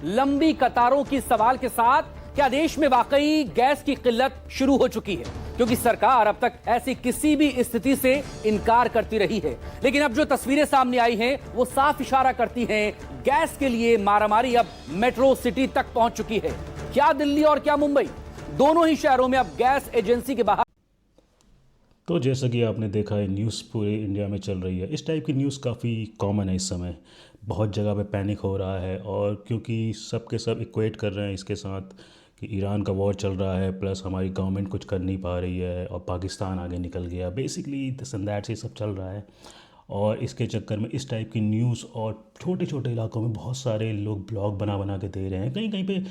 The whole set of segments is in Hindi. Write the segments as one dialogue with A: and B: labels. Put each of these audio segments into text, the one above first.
A: लंबी कतारों की सवाल के साथ क्या देश में वाकई गैस की किल्लत शुरू हो चुकी है, क्योंकि सरकार अब तक ऐसी किसी भी स्थिति से इनकार करती रही है। लेकिन अब जो तस्वीरें सामने आई हैं वो साफ इशारा करती हैं गैस के लिए मारामारी अब मेट्रो सिटी तक पहुंच चुकी है। क्या दिल्ली और क्या मुंबई, दोनों ही शहरों में अब गैस एजेंसी के बाहर।
B: तो जैसा कि आपने देखा है, न्यूज़ पूरे इंडिया में चल रही है। इस टाइप की न्यूज़ काफ़ी कॉमन है इस समय। बहुत जगह पे पैनिक हो रहा है, और क्योंकि सब के सब इक्वेट कर रहे हैं इसके साथ कि ईरान का वॉर चल रहा है, प्लस हमारी गवर्नमेंट कुछ कर नहीं पा रही है और पाकिस्तान आगे निकल गया, बेसिकली दिस एंड दैट से सब चल रहा है। और इसके चक्कर में इस टाइप की न्यूज़ और छोटे छोटे इलाकों में बहुत सारे लोग ब्लॉग बना बना के दे रहे हैं। कहीं कहीं पे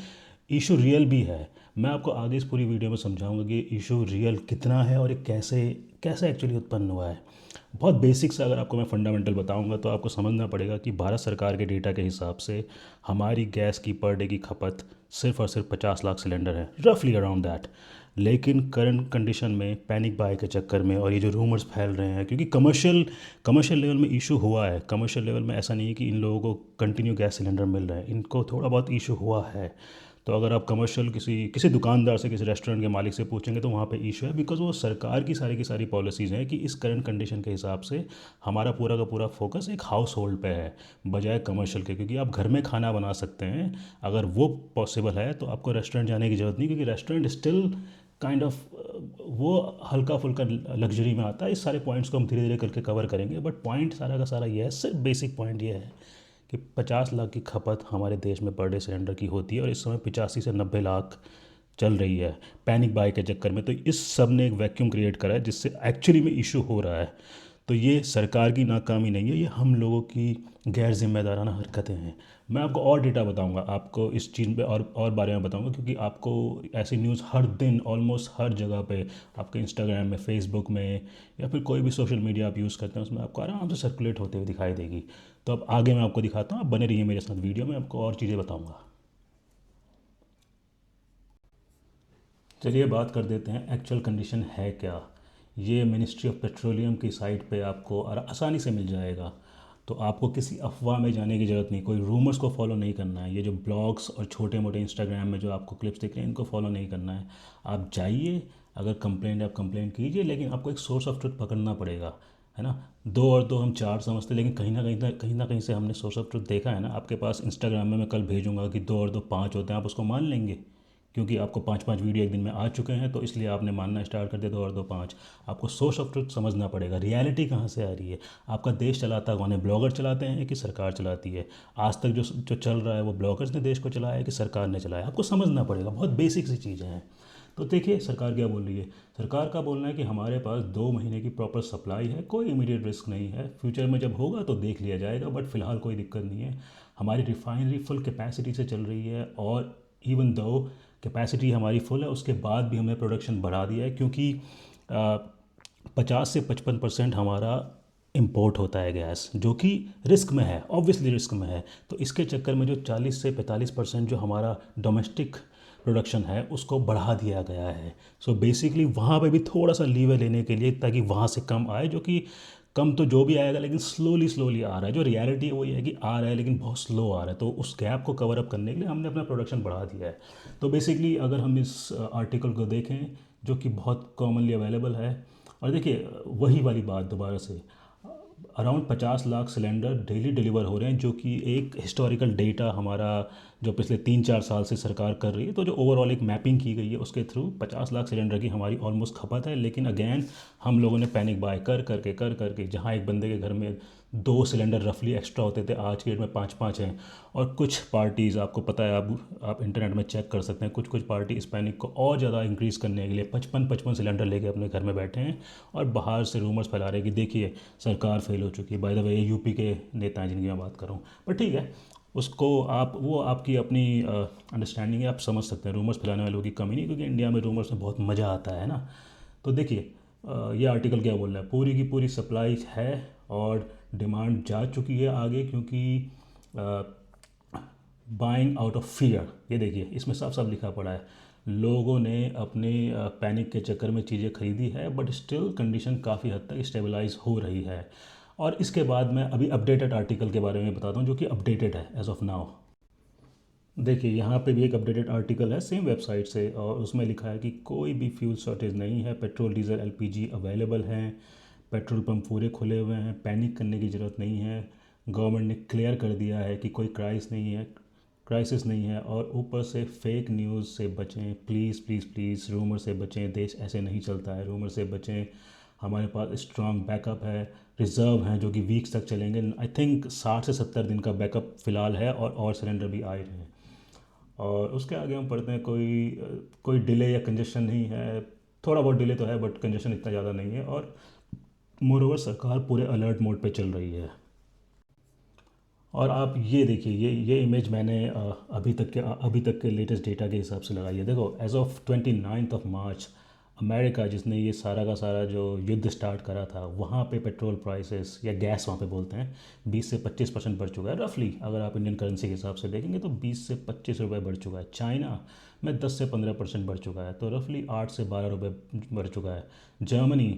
B: इशू रियल भी है। मैं आपको आगे इस पूरी वीडियो में समझाऊंगा कि इशू रियल कितना है और ये कैसे कैसे एक्चुअली उत्पन्न हुआ है। बहुत बेसिक से अगर आपको मैं फंडामेंटल बताऊंगा तो आपको समझना पड़ेगा कि भारत सरकार के डेटा के हिसाब से हमारी गैस की पर डे की खपत सिर्फ और सिर्फ 50 लाख सिलेंडर है, रफली अराउंड दैट। लेकिन करंट कंडीशन में पैनिक बाय के चक्कर में और ये जो रूमर्स फैल रहे हैं, क्योंकि कमर्शियल लेवल में इशू हुआ है। कमर्शियल लेवल में ऐसा नहीं है कि इन लोगों को कंटिन्यू गैस सिलेंडर मिल रहे हैं, इनको थोड़ा बहुत इशू हुआ है। तो अगर आप कमर्शियल किसी दुकानदार से, किसी रेस्टोरेंट के मालिक से पूछेंगे तो वहाँ पे इशू है, बिकॉज वो सरकार की सारी पॉलिसीज़ हैं कि इस करंट कंडीशन के हिसाब से हमारा पूरा का पूरा फोकस एक हाउस होल्ड पे है बजाय कमर्शियल के। क्योंकि आप घर में खाना बना सकते हैं, अगर वो पॉसिबल है तो आपको रेस्टोरेंट जाने की ज़रूरत नहीं, क्योंकि रेस्टोरेंट स्टिल काइंड ऑफ वो हल्का फुल्का लग्जरी में आता है। इस सारे पॉइंट्स को हम धीरे धीरे करके कवर करेंगे, बट पॉइंट सारा का सारा ये है, सिर्फ बेसिक पॉइंट ये है कि 50 लाख की खपत हमारे देश में पर डे सिलेंडर की होती है, और इस समय 85 से 90 लाख चल रही है पैनिक बाय के चक्कर में। तो इस सब ने एक वैक्यूम क्रिएट करा है जिससे एक्चुअली में इशू हो रहा है। तो ये सरकार की नाकामी नहीं है, ये हम लोगों की गैर जिम्मेदाराना हरकतें हैं। मैं आपको और डेटा बताऊंगा, आपको इस चीज़ पे और बारे में बताऊंगा, क्योंकि आपको ऐसी न्यूज़ हर दिन ऑलमोस्ट हर जगह पे, आपके इंस्टाग्राम में, फेसबुक में, या फिर कोई भी सोशल मीडिया आप यूज़ करते हैं उसमें आपको आराम से सर्कुलेट होते हुए दिखाई देगी। तो अब आगे मैं आपको दिखाता हूँ, आप बने रहिए मेरे साथ वीडियो में, आपको और चीज़ें बताऊँगा। चलिए बात कर देते हैं एक्चुअल कंडीशन है क्या। ये मिनिस्ट्री ऑफ पेट्रोलियम की साइट पे आपको आसानी से मिल जाएगा। तो आपको किसी अफवाह में जाने की ज़रूरत नहीं, कोई रूमर्स को फॉलो नहीं करना है। ये जो ब्लॉग्स और छोटे मोटे इंस्टाग्राम में जो आपको क्लिप्स दिख रहे हैं, इनको फॉलो नहीं करना है। आप जाइए, अगर कंप्लेंट है आप कंप्लेंट कीजिए, लेकिन आपको एक सोर्स ऑफ ट्रुथ पकड़ना पड़ेगा, है ना। दो और दो हम चार समझते, लेकिन कहीं ना कहीं से हमने सोर्स ऑफ ट्रुथ देखा है ना। आपके पास इंस्टाग्राम में मैं कल भेजूंगा कि दो और दो पाँच होते हैं, आप उसको मान लेंगे, क्योंकि आपको पाँच पाँच वीडियो एक दिन में आ चुके हैं, तो इसलिए आपने मानना स्टार्ट कर दिया दो और दो पाँच। आपको सोर्स ऑफ ट्रुथ समझना पड़ेगा, रियलिटी कहाँ से आ रही है, आपका देश चलाता कौन है, ब्लॉगर चलाते हैं कि सरकार चलाती है। आज तक जो चल रहा है वो ब्लॉगर्स ने देश को चलाया है कि सरकार ने चलाया, आपको समझना पड़ेगा। बहुत बेसिक सी चीज़ें हैं। तो देखिए सरकार क्या बोल रही है। सरकार का बोलना है कि हमारे पास 2 महीने की प्रॉपर सप्लाई है, कोई इमीडिएट रिस्क नहीं है, फ्यूचर में जब होगा तो देख लिया जाएगा, बट फिलहाल कोई दिक्कत नहीं है। हमारी रिफाइनरी फुल कैपेसिटी से चल रही है, और इवन दो कैपेसिटी हमारी फुल है उसके बाद भी हमने प्रोडक्शन बढ़ा दिया है, क्योंकि 50 से 55% हमारा इंपोर्ट होता है गैस, जो कि रिस्क में है, ऑब्वियसली रिस्क में है। तो इसके चक्कर में जो 40 से 45% जो हमारा डोमेस्टिक प्रोडक्शन है उसको बढ़ा दिया गया है। सो बेसिकली वहाँ पे भी थोड़ा सा लीवर लेने के लिए, ताकि वहाँ से कम आए, जो कि कम तो जो भी आएगा लेकिन स्लोली आ रहा है। जो रियलिटी है वो ये है कि आ रहा है लेकिन बहुत स्लो आ रहा है। तो उस गैप को कवर अप करने के लिए हमने अपना प्रोडक्शन बढ़ा दिया है। तो बेसिकली अगर हम इस आर्टिकल को देखें, जो कि बहुत कॉमनली अवेलेबल है, और देखिए वही वाली बात दोबारा से, around 50 lakh cylinder daily deliver हो रहे हैं, जो कि एक हिस्टोरिकल डेटा हमारा जो पिछले 3-4 साल से सरकार कर रही है। तो जो ओवरऑल एक मैपिंग की गई है उसके थ्रू 50 लाख सिलेंडर की हमारी ऑलमोस्ट खपत है। लेकिन अगेन हम लोगों ने पैनिक बाय कर करके जहाँ एक बंदे के घर में 2 सिलेंडर रफली एक्स्ट्रा होते थे, आज के डेट में 5-5 हैं। और कुछ पार्टीज़, आपको पता है, आप इंटरनेट में चेक कर सकते हैं, कुछ पार्टी इस पैनिक को और ज़्यादा इंक्रीज़ करने के लिए 55 सिलेंडर लेके अपने घर में बैठे हैं, और बाहर से रूमर्स फैला रहे हैं कि देखिए सरकार फेल हो चुकी है। बाय द वे यूपी के नेता हैं जिनकी मैं बात कर रहा हूँ, पर ठीक है, उसको आप, वो आपकी अपनी अंडरस्टैंडिंग है, आप समझ सकते हैं। रूमर्स फैलाने वालों की कमी नहीं, क्योंकि इंडिया में रूमर्स में बहुत मज़ा आता है ना। तो देखिए ये आर्टिकल क्या बोल रहा है, पूरी की पूरी सप्लाई है और डिमांड जा चुकी है आगे, क्योंकि बाइंग आउट ऑफ फियर, ये देखिए इसमें साफ साफ लिखा पड़ा है, लोगों ने अपने पैनिक के चक्कर में चीज़ें खरीदी है, बट स्टिल कंडीशन काफ़ी हद तक स्टेबलाइज हो रही है। और इसके बाद मैं अभी अपडेटेड आर्टिकल के बारे में बताता हूँ, जो कि अपडेटेड है एज ऑफ नाउ। देखिए यहाँ पे भी एक अपडेटेड आर्टिकल है सेम वेबसाइट से, और उसमें लिखा है कि कोई भी फ्यूल शॉर्टेज नहीं है, पेट्रोल डीजल एलपीजी अवेलेबल हैं, पेट्रोल पंप पूरे खुले हुए हैं, पैनिक करने की ज़रूरत नहीं है। गवर्नमेंट ने क्लियर कर दिया है कि कोई क्राइसिस नहीं है। और ऊपर से फेक न्यूज़ से बचें, प्लीज़ प्लीज़ प्लीज़, रूमर से बचें, देश ऐसे नहीं चलता है, रूमर से बचें। हमारे पास स्ट्रांग बैकअप है, रिज़र्व हैं जो कि वीक्स तक चलेंगे। आई थिंक 60 से 70 दिन का बैकअप फ़िलहाल है, और सिलेंडर भी आए हैं। और उसके आगे हम पढ़ते हैं, कोई डिले या कंजेशन नहीं है। थोड़ा बहुत डिले तो है, बट कंजेशन इतना ज़्यादा नहीं है। और मोरोवर सरकार पूरे अलर्ट मोड पे चल रही है। और आप ये देखिए, ये इमेज मैंने अभी तक के लेटेस्ट डेटा के हिसाब से लगाई है। देखो, एज ऑफ 29 मार्च, अमेरिका जिसने ये सारा का सारा जो युद्ध स्टार्ट करा था, वहाँ पे पेट्रोल प्राइसेस या गैस वहाँ पे बोलते हैं, 20 से 25% बढ़ चुका है रफली। अगर आप इंडियन करेंसी के हिसाब से देखेंगे तो 20 से 25 रुपये बढ़ चुका है। चाइना में 10 से 15% बढ़ चुका है, तो रफली 8 से 12 रुपये बढ़ चुका है। जर्मनी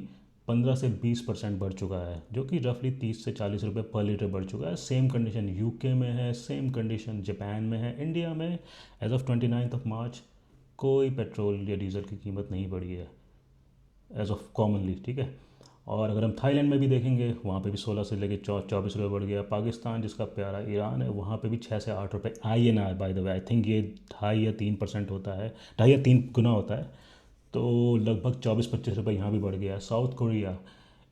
B: 15 से 20% बढ़ चुका है, जो कि रफली 30 से 40 रुपये पर लीटर बढ़ चुका है। सेम कंडीशन यूके में है, सेम कंडीशन जापान में है। इंडिया में एज ऑफ 29 मार्च कोई पेट्रोल या डीजल की कीमत नहीं बढ़ी है एज ऑफ कॉमनली, ठीक है। और अगर हम थाईलैंड में भी देखेंगे, वहाँ पे भी 16 से लेके 24 रुपये बढ़ गया। पाकिस्तान जिसका प्यारा ईरान है, वहाँ पे भी 6 से 8 रुपये INR, by the way I think ये 2.5 या 3% होता है, 2.5 या 3 गुना होता है, तो लगभग 24-25 रुपये यहाँ भी बढ़ गया। साउथ कोरिया,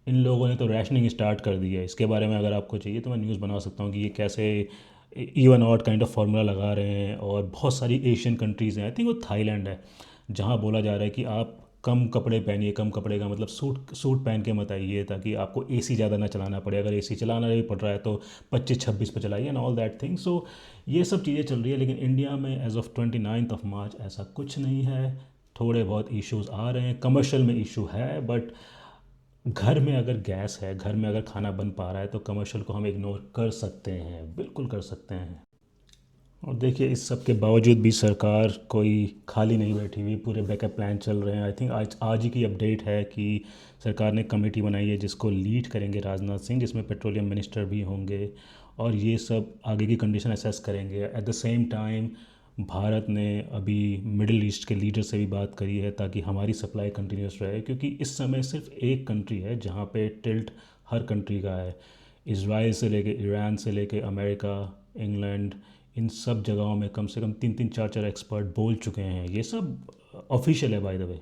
B: इन लोगों ने तो रैशनिंग स्टार्ट कर दी है। इसके बारे में अगर आपको चाहिए तो मैं न्यूज़ बना सकता हूँ कि ये कैसे even odd kind of formula लगा रहे हैं। और बहुत सारी एशियन कंट्रीज़ हैं, आई थिंक वो थाईलैंड है, जहाँ बोला जा रहा है कि आप कम कपड़े पहनिए। कम कपड़े का मतलब सूट पहन के मत आइए, ताकि आपको एसी ज़्यादा ना चलाना पड़े। अगर एसी चलाना भी पड़ रहा है तो 25-26 पे चलाइए एंड ऑल दैट थिंग। सो ये सब चीज़ें चल रही है। लेकिन इंडिया में एज ऑफ 29 मार्च ऐसा कुछ नहीं है। थोड़े बहुत इश्यूज आ रहे हैं, कमर्शियल में इशू है, बट घर में अगर गैस है, घर में अगर खाना बन पा रहा है, तो कमर्शियल को हम इग्नोर कर सकते हैं, बिल्कुल कर सकते हैं। और देखिए, इस सब के बावजूद भी सरकार कोई खाली नहीं बैठी हुई, पूरे बैकअप प्लान चल रहे हैं। आई थिंक आज ही की अपडेट है कि सरकार ने कमेटी बनाई है जिसको लीड करेंगे राजनाथ सिंह, जिसमें पेट्रोलियम मिनिस्टर भी होंगे, और ये सब आगे की कंडीशन असेस करेंगे। At the same time Bharat ने अभी मिडिल ईस्ट के लीडर से भी बात करी है, ताकि हमारी सप्लाई कंटिन्यूस रहे, क्योंकि इस समय सिर्फ एक कंट्री है जहाँ पे टिल्ट हर कंट्री का है। इजराइल से लेके ईरान से लेके अमेरिका, इंग्लैंड, इन सब जगहों में कम से कम 3-4 एक्सपर्ट बोल चुके हैं। ये सब ऑफिशियल है बाय द वे,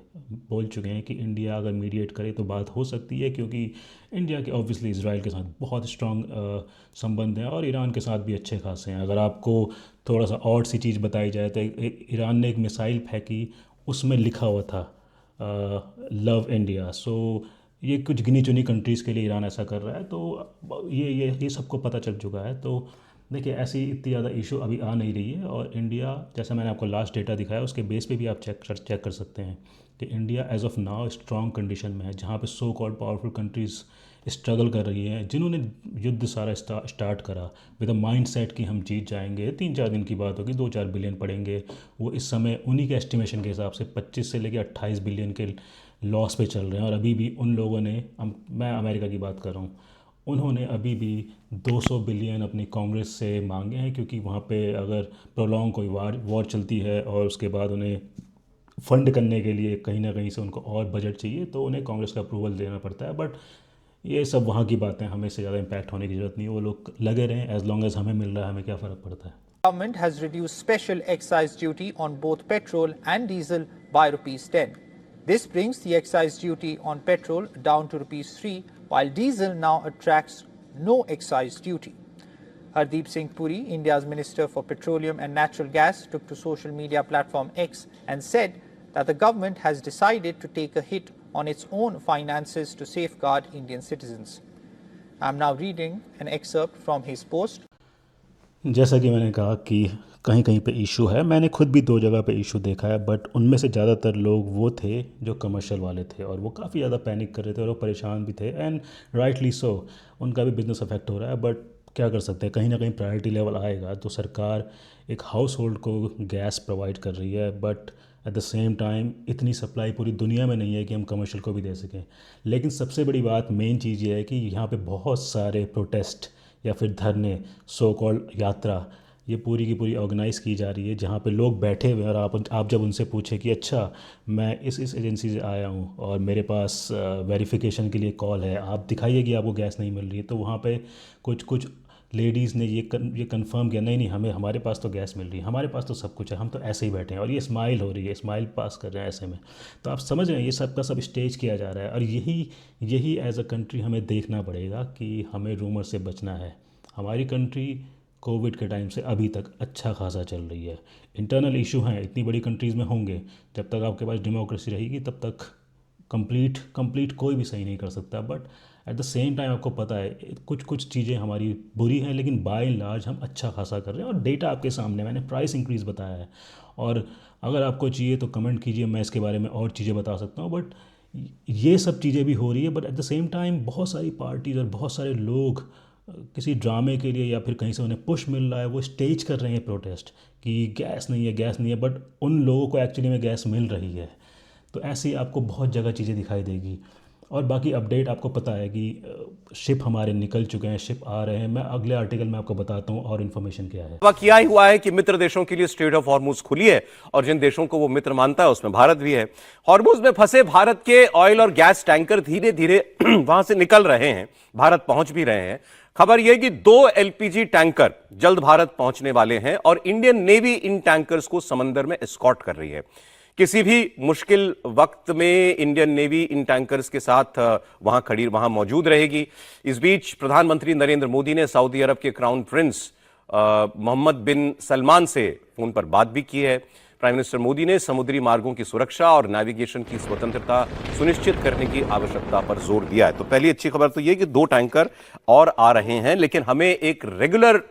B: बोल चुके हैं कि इंडिया अगर मीडिएट करे तो बात हो सकती है, क्योंकि इंडिया के ऑब्वियसली इसराइल के साथ बहुत स्ट्रॉन्ग संबंध हैं, और ईरान के साथ भी अच्छे खासे हैं। अगर आपको थोड़ा सा और सी चीज़ बताई जाए तो ईरान ने एक मिसाइल फेंकी, उसमें लिखा हुआ था लव इंडिया। सो ये कुछ गिनी चुनी कंट्रीज़ के लिए ईरान ऐसा कर रहा है, तो ये सबको पता चल चुका है। तो देखिए, ऐसी इतनी ज़्यादा इशू अभी आ नहीं रही है। और इंडिया, जैसा मैंने आपको लास्ट डेटा दिखाया, उसके बेस पे भी आप चेक कर सकते हैं कि India as of now strong condition में है, जहाँ पे so called powerful countries struggle कर रही हैं, जिन्होंने युद्ध सारा स्टार्ट करा विद अ माइंड सेट कि हम जीत जाएंगे, 3-4 दिन की बात होगी, 2-4 बिलियन पड़ेंगे। वो इस समय उन्हीं के एस्टिमेशन के हिसाब से 25 से लेकर 28 बिलियन के लॉस पे चल रहे हैं। और अभी भी उन लोगों ने, मैं अमेरिका की बात कर रहा हूँ, उन्होंने अभी भी 200 बिलियन अपनी कांग्रेस से मांगे हैं, क्योंकि वहाँ पे अगर प्रोलॉन्ग कोई वॉर चलती है और उसके बाद उन्हें फंड करने के लिए कहीं ना कहीं से उनको और बजट चाहिए, तो उन्हें कांग्रेस का अप्रूवल देना पड़ता है। बट ये सब वहाँ की बातें, हमें से ज़्यादा इम्पैक्ट होने की ज़रूरत नहीं है। वो लोग लगे रहें, एज लॉन्ग एज हमें मिल रहा है, हमें क्या फ़र्क पड़ता है।
C: Government has reduced special excise duty on both petrol and diesel by rupees 10. This brings the excise duty on petrol down to rupees 3, while diesel now attracts no excise duty. Hardeep Singh Puri, India's Minister for Petroleum and Natural Gas, took to social media platform X and said that the government has decided to take a hit on its own finances to safeguard Indian citizens. I am now reading an excerpt from his post.
B: जैसा कि मैंने कहा कि कहीं कहीं पे इशू है, मैंने खुद भी 2 जगह पे इशू देखा है, बट उनमें से ज़्यादातर लोग वो थे जो कमर्शियल वाले थे, और वो काफ़ी ज़्यादा पैनिक कर रहे थे और वो परेशान भी थे, एंड राइटली सो। उनका भी बिजनेस अफेक्ट हो रहा है, बट क्या कर सकते हैं, कहीं ना कहीं प्रायोरिटी लेवल आएगा। तो सरकार एक हाउस होल्ड को गैस प्रोवाइड कर रही है, but at the same time इतनी सप्लाई पूरी दुनिया में नहीं है कि हम कमर्शियल को भी दे सकें। लेकिन सबसे बड़ी बात, मेन चीज़ ये है कि यहाँ पे बहुत सारे प्रोटेस्ट या फिर धरने, सो कॉल्ड यात्रा, ये पूरी की पूरी ऑर्गेनाइज़ की जा रही है, जहाँ पे लोग बैठे हुए हैं और आप जब उनसे पूछें कि अच्छा मैं इस एजेंसी से आया हूँ और मेरे पास वेरिफिकेशन के लिए कॉल है, आप दिखाइए कि आपको गैस नहीं मिल रही है, तो वहाँ पे कुछ लेडीज़ ने ये कंफर्म किया, नहीं हमें हमारे पास तो गैस मिल रही है, हमारे पास तो सब कुछ है, हम तो ऐसे ही बैठे हैं, और ये स्माइल हो रही है, स्माइल पास कर रहे हैं ऐसे में। तो आप समझ रहे हैं ये सब का सब स्टेज किया जा रहा है, और यही एज अ कंट्री हमें देखना पड़ेगा कि हमें रूमर से बचना है। हमारी कंट्री कोविड के टाइम से अभी तक अच्छा खासा चल रही है। इंटरनल इशू हैं, इतनी बड़ी कंट्रीज़ में होंगे, जब तक आपके पास डेमोक्रेसी रहेगी तब तक कंप्लीट कोई भी सही नहीं कर सकता, but at the same time आपको पता है कुछ चीज़ें हमारी बुरी हैं, लेकिन बाय एंड लार्ज हम अच्छा खासा कर रहे हैं। और डेटा आपके सामने, मैंने प्राइस इंक्रीज़ बताया है, और अगर आपको चाहिए तो कमेंट कीजिए, मैं इसके बारे में और चीज़ें बता सकता हूँ। बट ये सब चीज़ें भी हो रही है, but at the same time बहुत सारी पार्टीज़ और बहुत सारे लोग किसी ड्रामे के लिए या फिर कहीं से उन्हें पुश मिल रहा है, वो स्टेज कर रहे हैं प्रोटेस्ट कि गैस नहीं है, बट उन लोगों को एक्चुअली में गैस मिल रही है। तो ऐसे ही आपको बहुत जगह चीज़ें दिखाई देगी। और बाकी अपडेट आपको पता है कि शिप हमारे निकल चुके हैं, शिप आ रहे हैं। मैं अगले आर्टिकल में आपको बताता हूँ और इन्फॉर्मेशन क्या है।
D: किया ही हुआ है कि मित्र देशों के लिए स्ट्रेट ऑफ हॉर्मुज खुली है, और जिन देशों को वो मित्र मानता है उसमें भारत भी है। हॉर्मुज में फंसे भारत के ऑयल और गैस टैंकर धीरे धीरे वहां से निकल रहे हैं, भारत पहुंच भी रहे हैं। खबर यह कि 2 एलपीजी टैंकर जल्द भारत पहुंचने वाले हैं, और इंडियन नेवी इन टैंकर्स को समंदर में एस्कॉर्ट कर रही है। किसी भी मुश्किल वक्त में इंडियन नेवी इन टैंकर्स के साथ वहां मौजूद रहेगी। इस बीच प्रधानमंत्री नरेंद्र मोदी ने सऊदी अरब के क्राउन प्रिंस मोहम्मद बिन सलमान से फोन पर बात भी की है। प्राइम मिनिस्टर मोदी ने समुद्री मार्गों की सुरक्षा और नेविगेशन की स्वतंत्रता सुनिश्चित करने की आवश्यकता पर जोर दिया है। तो पहली अच्छी खबर तो यह कि 2 टैंकर और आ रहे हैं, लेकिन हमें एक रेगुलर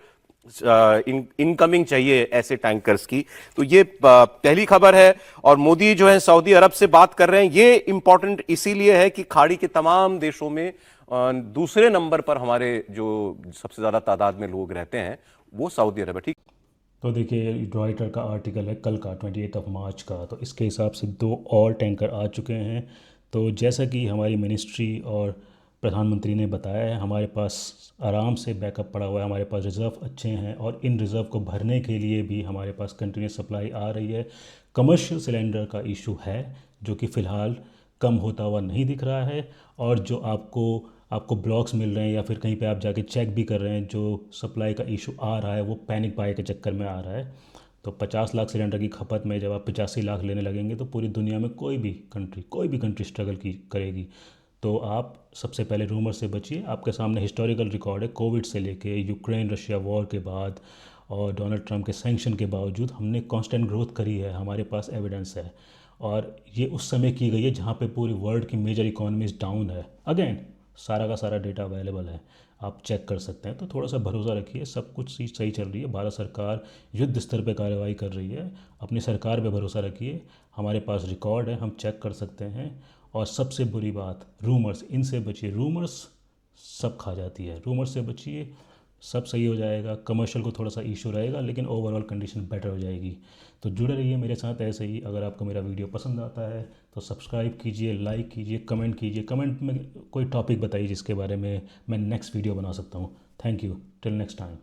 D: इनकमिंग चाहिए ऐसे टैंकर्स की। तो ये पहली खबर है। और मोदी जो है सऊदी अरब से बात कर रहे हैं, ये इंपॉर्टेंट इसीलिए है कि खाड़ी के तमाम देशों में दूसरे नंबर पर हमारे जो सबसे ज्यादा तादाद में लोग रहते हैं वो सऊदी अरब है। ठीक,
B: तो देखिए रॉयटर का आर्टिकल है कल का 28 मार्च का, तो इसके हिसाब से 2 और टैंकर आ चुके हैं। तो जैसा कि हमारी मिनिस्ट्री और प्रधानमंत्री ने बताया है, हमारे पास आराम से बैकअप पड़ा हुआ है, हमारे पास रिज़र्व अच्छे हैं, और इन रिज़र्व को भरने के लिए भी हमारे पास कंटिन्यूस सप्लाई आ रही है। कमर्शियल सिलेंडर का इशू है जो कि फ़िलहाल कम होता हुआ नहीं दिख रहा है, और जो आपको ब्लॉक्स मिल रहे हैं या फिर कहीं पे आप जाके चेक भी कर रहे हैं, जो सप्लाई का इशू आ रहा है वो पैनिक बाय के चक्कर में आ रहा है। तो 50 लाख सिलेंडर की खपत में जब आप 85 लाख लेने लगेंगे तो पूरी दुनिया में कोई भी कंट्री स्ट्रगल करेगी। तो आप सबसे पहले रूमर से बचिए। आपके सामने हिस्टोरिकल रिकॉर्ड है, कोविड से लेके यूक्रेन रशिया वॉर के बाद और डोनाल्ड ट्रंप के सैंक्शन के बावजूद हमने कांस्टेंट ग्रोथ करी है, हमारे पास एविडेंस है। और ये उस समय की गई है जहाँ पे पूरी वर्ल्ड की मेजर इकोनॉमीज डाउन है। अगेन सारा का सारा डेटा अवेलेबल है, आप चेक कर सकते हैं। तो थोड़ा सा भरोसा रखिए, सब कुछ चीज़ सही चल रही है। भारत सरकार युद्ध स्तर पे कार्रवाई कर रही है, अपनी सरकार पे भरोसा रखिए। हमारे पास रिकॉर्ड है, हम चेक कर सकते हैं। और सबसे बुरी बात रूमर्स, इनसे बचिए। रूमर्स सब खा जाती है, रूमर्स से बचिए, सब सही हो जाएगा। कमर्शियल को थोड़ा सा इशू रहेगा, लेकिन ओवरऑल कंडीशन बेटर हो जाएगी। तो जुड़े रहिए मेरे साथ ऐसे ही। अगर आपको मेरा वीडियो पसंद आता है तो सब्सक्राइब कीजिए, लाइक कीजिए, कमेंट कीजिए। कमेंट में कोई टॉपिक बताइए जिसके बारे में मैं नेक्स्ट वीडियो बना सकता हूँ। Thank you, till next time.